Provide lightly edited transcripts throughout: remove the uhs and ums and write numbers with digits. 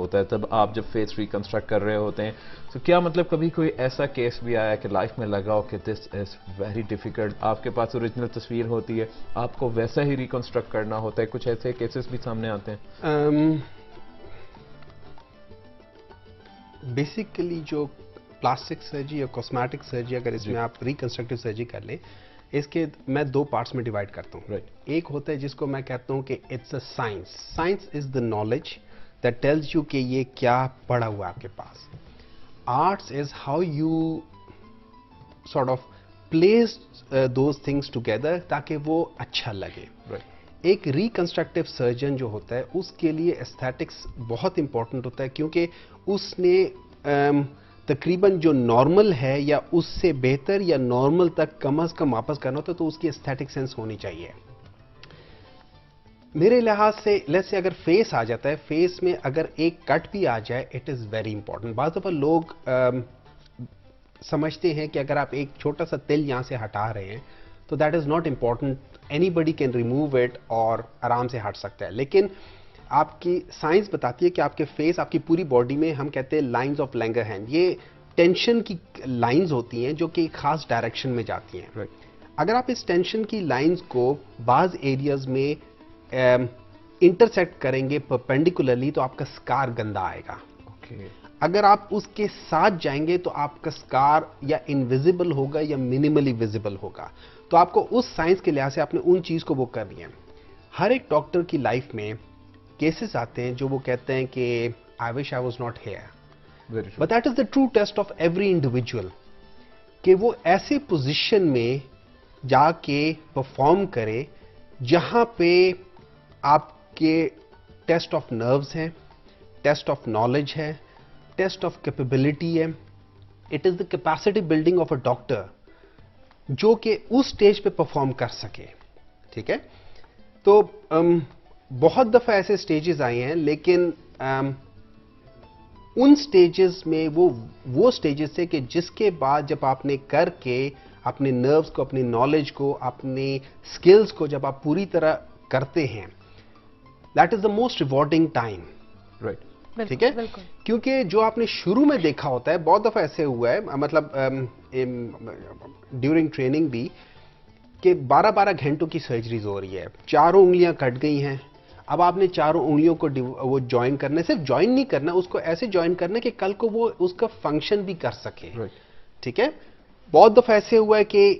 ہوتا ہے تب آپ جب فیس ریکنسٹرکٹ کر رہے ہوتے ہیں. تو کیا مطلب کبھی کوئی ایسا کیس بھی آیا کہ لائف میں لگا ہو کہ دس از ویری ڈیفیکلٹ, آپ کے پاس اوریجنل تصویر ہوتی ہے, آپ کو ویسا ہی ریکنسٹرکٹ کرنا ہوتا ہے, کچھ ایسے کیسز بھی سامنے آتے ہیں؟ بیسیکلی جو پلاسٹک سرجری یا کاسمیٹک سرجری, اگر اس میں آپ ریکنسٹرکٹیو سرجری کر لیں, اس کے میں 2 پارٹس میں ڈیوائڈ کرتا ہوں. ایک ہوتا ہے جس کو میں کہتا ہوں کہ it's a science. Science is the knowledge that tells you کہ یہ کیا پڑا ہوا ہے آپ کے پاس. Arts is how you sort of place those things together تاکہ وہ اچھا لگے. ایک ریکنسٹرکٹیو سرجن جو ہوتا ہے اس کے لیے ایستھیٹکس بہت امپورٹنٹ ہوتا ہے, کیونکہ اس نے تقریباً جو نارمل ہے یا اس سے بہتر یا نارمل تک کم از کم واپس کرنا ہوتا ہے, تو اس کی ایستھیٹک سینس ہونی چاہیے. میرے لحاظ سے لیٹس سے اگر فیس آ جاتا ہے, فیس میں اگر ایک کٹ بھی آ جائے, اٹ از ویری امپورٹنٹ. بعض دفعہ لوگ سمجھتے ہیں کہ اگر آپ ایک چھوٹا سا تل یہاں سے ہٹا رہے ہیں تو that is not important, anybody can remove it اور آرام سے ہٹ سکتا ہے. لیکن آپ کی سائنس بتاتی ہے کہ آپ کے فیس, آپ کی پوری باڈی میں ہم کہتے ہیں لائنز آف لینگرہینز, یہ ٹینشن کی لائنز ہوتی ہیں جو کہ ایک خاص ڈائریکشن میں جاتی ہیں. اگر آپ اس ٹینشن کی لائنز کو بعض ایریاز میں انٹرسیکٹ کریں گے پرپینڈیکولرلی تو آپ کا سکار گندا آئے گا. اگر آپ اس کے ساتھ جائیں گے تو آپ کا سکار یا انویزیبل ہوگا یا منیملی ویزیبل ہوگا. تو آپ کو اس سائنس کے لحاظ سے آپ نے ان چیز کو وہ کرنی ہے. ہر ایک ڈاکٹر کی لائف میں کیسز آتے ہیں جو وہ کہتے ہیں کہ I wish I was not here, but that is the true test of every individual, کہ وہ ایسے پوزیشن میں جا کے پرفارم کرے جہاں پہ آپ کے ٹیسٹ آف نروز ہیں, ٹیسٹ آف نالج ہے, ٹیسٹ آف کیپیبلٹی ہے. It is the capacity building of a doctor جو کہ اس سٹیج پہ پرفارم کر سکے. ٹھیک ہے, تو بہت دفعہ ایسے سٹیجز آئے ہیں, لیکن ان سٹیجز میں وہ سٹیجز تھے کہ جس کے بعد جب آپ نے کر کے اپنے نروز کو, اپنی نالج کو, اپنے سکلز کو جب آپ پوری طرح کرتے ہیں, that is the most rewarding time. ٹھیک ہے, کیونکہ جو آپ نے شروع میں دیکھا ہوتا ہے, بہت دفعہ ایسے ہوا ہے, مطلب ڈیورنگ ٹریننگ بھی, کہ 12 گھنٹوں کی سرجریز ہو رہی ہے, 4 انگلیاں کٹ گئی ہیں. اب آپ نے 4 انگلیوں کو وہ جوائن کرنا ہے, صرف جوائن نہیں کرنا, اس کو ایسے جوائن کرنا کہ کل کو وہ اس کا فنکشن بھی کر سکے. ٹھیک ہے, بہت دفعہ ایسے ہوا ہے کہ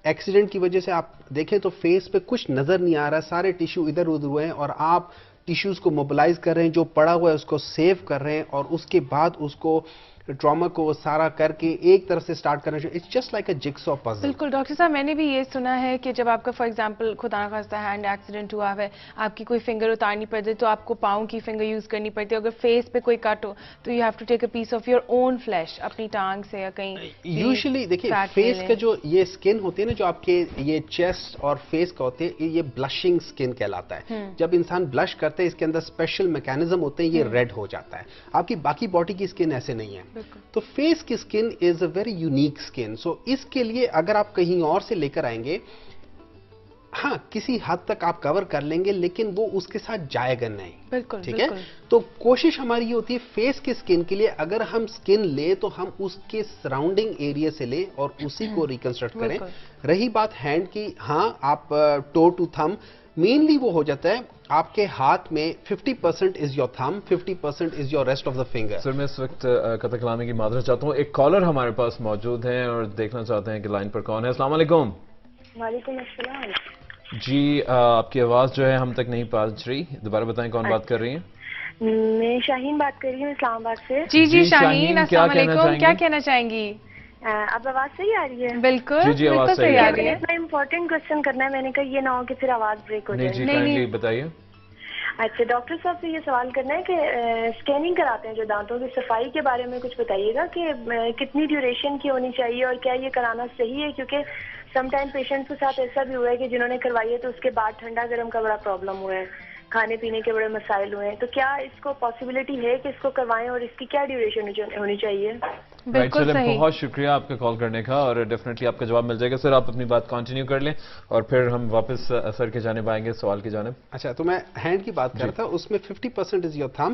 ایکسیڈنٹ کی وجہ سے آپ دیکھیں تو فیس پہ کچھ نظر نہیں آ رہا, سارے ٹیشو ادھر ادھر ہوئے ہیں, اور آپ ٹیشوز کو موبلائز کر رہے ہیں, جو پڑا ہوا ہے اس کو سیو کر رہے ہیں, اور اس کے بعد اس کو ٹراما کو سارا کر کے ایک طرف سے سٹارٹ کرنا چاہیے. It's just like a jigsaw puzzle. بالکل ڈاکٹر صاحب, میں نے بھی یہ سنا ہے کہ جب آپ کا فار ایگزامپل خدا نخواستہ ہینڈ ایکسیڈنٹ ہوا ہے, آپ کی کوئی فنگر اتارنی پڑتی تو آپ کو پاؤں کی فنگر یوز کرنی پڑتی ہے. اگر فیس پہ کوئی کٹ ہو تو you have to take a piece of your own flesh, اپنی ٹانگ سے یا کہیں. یوزلی دیکھیے فیس کا جو یہ اسکن ہوتی ہے نا, جو آپ کے یہ چیسٹ اور فیس کا ہوتے ہیں, یہ بلشنگ اسکن کہلاتا ہے. جب انسان بلش کرتے ہیں اس کے اندر اسپیشل میکینزم ہوتے ہیں, یہ ریڈ ہو جاتا ہے. آپ کی باقی باڈی کی اسکن ایسے نہیں ہے. تو فیس کی skin is a very unique skin. So اس کے لیے اگر آپ کہیں اور سے لے کر آئیں گے, ہاں کسی حد تک آپ کور کر لیں گے, لیکن وہ اس کے ساتھ جائے گا نہیں. بالکل, ٹھیک ہے, تو کوشش ہماری یہ ہوتی ہے فیس کی اسکن کے لیے اگر ہم اسکن لیں تو ہم اس کے سراؤنڈنگ ایریا سے لیں اور اسی کو ریکنسٹرکٹ کریں. رہی بات ہینڈ کی, ہاں آپ ٹو ٹو تھم, مینلی وہ ہو جاتا ہے آپ کے ہاتھ میں 50% is your thumb, 50% is your rest of the finger. Sir میں اس وقت قطع کلامی کی معذرت چاہتا ہوں, ایک کالر ہمارے پاس موجود ہیں اور دیکھنا چاہتے ہیں کہ لائن پر کون ہے. السلام علیکم. وعلیکم السلام. جی, آپ کی آواز جو ہے ہم تک نہیں پہنچ رہی, دوبارہ بتائیں کون بات کر رہی ہیں. میں شاہین بات کر رہی ہوں اسلام آباد سے. جی شاہین, السلام علیکم, کیا کہنا چاہیں گی؟ اب آواز صحیح آ رہی ہے؟ بالکل جی آواز صحیح آ رہی ہے. اتنا امپورٹنٹ کوشچن کرنا ہے, میں نے کہا یہ نہ ہو کہ پھر آواز بریک ہو جائے. نہیں, بتائیے. اچھا, ڈاکٹر صاحب سے یہ سوال کرنا ہے کہ اسکیننگ کراتے ہیں جو دانتوں کی صفائی کے بارے میں کچھ بتائیے گا کہ کتنی ڈیوریشن کی ہونی چاہیے اور کیا یہ کرانا صحیح ہے, کیونکہ سم ٹائم پیشنٹس کے ساتھ ایسا بھی ہوا ہے کہ جنہوں نے کروائی ہے تو اس کے بعد ٹھنڈا گرم کا بڑا پرابلم ہوا ہے, کھانے پینے کے بڑے مسائل ہوئے ہیں. تو کیا اس کو پاسبلٹی ہے کہ اس کو کروائیں اور اس کی کیا ڈیوریشن ہونی چاہیے؟ بالکل صحیح. بہت شکریہ آپ کا کال کرنے کا, اور ڈیفینیٹلی آپ کا جواب مل جائے گا. سر آپ اپنی بات کنٹینیو کر لیں اور پھر ہم واپس سر کی جانب آئیں گے, سوال کی جانب. اچھا, تو میں ہینڈ کی بات کرتا ہوں, اس میں 50% از یور تھم,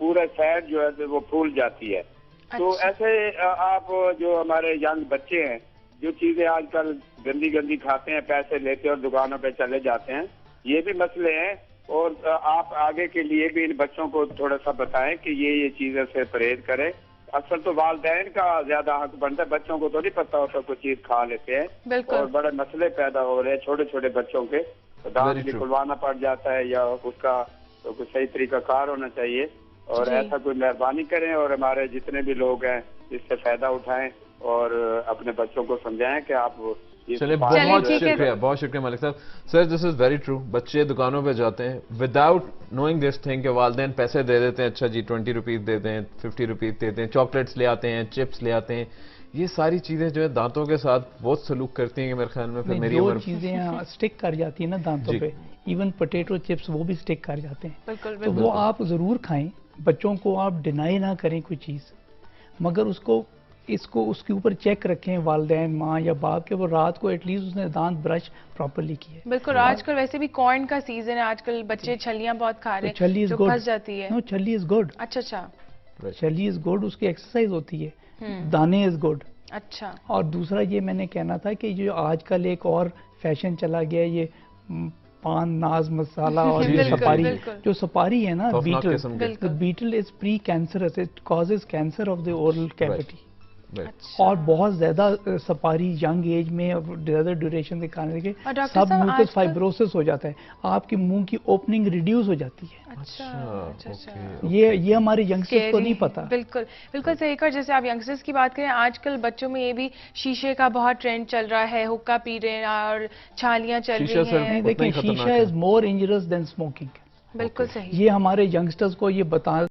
پورا سائڈ جو ہے وہ پھول جاتی ہے. تو ایسے آپ جو ہمارے ینگ بچے ہیں جو چیزیں آج کل گندی گندی کھاتے ہیں, پیسے لیتے اور دکانوں پہ چلے جاتے ہیں, یہ بھی مسئلے ہیں. اور آپ آگے کے لیے بھی ان بچوں کو تھوڑا سا بتائیں کہ یہ چیزیں سے پرہیز کریں. اصل تو والدین کا زیادہ حق بنتا ہے, بچوں کو تو نہیں پتہ ہوتا کوئی چیز کھا لیتے ہیں اور بڑے مسئلے پیدا ہو رہے ہیں چھوٹے چھوٹے بچوں کے. دانت نکلوانا پڑ جاتا ہے یا اس کا کوئی صحیح طریقہ کار ہونا چاہیے. اور ایسا کوئی مہربانی کریں اور ہمارے جتنے بھی لوگ ہیں اس سے فائدہ اٹھائیں اور اپنے بچوں کو سمجھائیں کہ آپ. چلے بہت شکریہ ملک صاحب. سر دس از ویری ٹرو. بچے دکانوں پہ جاتے ہیں وداؤٹ نوئنگ دس تھنگ کہ والدین پیسے دے دیتے ہیں, اچھا جی 20 روپیز دے دیں, 50 روپیز دے دیں, چاکلیٹس لے آتے ہیں, چپس لے آتے ہیں. یہ ساری چیزیں جو ہے دانتوں کے ساتھ بہت سلوک کرتی ہیں کہ میرے خیال میں پھر میری عمر چیزیں اسٹک کر جاتی ہیں نا دانتوں پہ. ایون پوٹیٹو چپس وہ بھی اسٹک کر جاتے ہیں. تو وہ آپ ضرور کھائیں, بچوں کو آپ ڈینائی نہ کریں کوئی چیز, مگر اس کے اوپر چیک رکھیں والدین ماں یا باپ کے وہ رات کو ایٹ لیسٹ اس نے دانت برش پراپرلی کیے. بالکل. آج کل ویسے بھی کارن کا سیزن ہے, آج کل بچے چھلیاں بہت کھا رہے ہیں جو پھنس جاتی ہے. نو چھلی از گڈ. اچھا چھلی از گڈ, اس کی ایکسرسائز ہوتی ہے. دانے از گڈ. اچھا. اور دوسرا یہ میں نے کہنا تھا کہ جو آج کل ایک اور فیشن چلا گیا یہ پان ناز مسالہ اور سپاری, جو سپاری ہے نا betel is precancerous, it causes cancer of the oral cavity. اور بہت زیادہ سپاری ینگ ایج میں زیادہ ڈیوریشن کے کھانے کے سب میوکس فائبروسس ہو جاتا ہے, آپ کی منہ کی اوپننگ ریڈیوس ہو جاتی ہے. یہ ہمارے ینگسٹرز کو نہیں پتا. بالکل صحیح کہا. جیسے آپ ینگسٹرز کی بات کریں, آج کل بچوں میں یہ بھی شیشے کا بہت ٹرینڈ چل رہا ہے, حقہ پی رہے ہیں اور چھالیاں چل رہی ہیں. دیکھیں شیشہ از مور انجریس دین اسموکنگ. بالکل صحیح. یہ ہمارے ینگسٹرز کو یہ بتا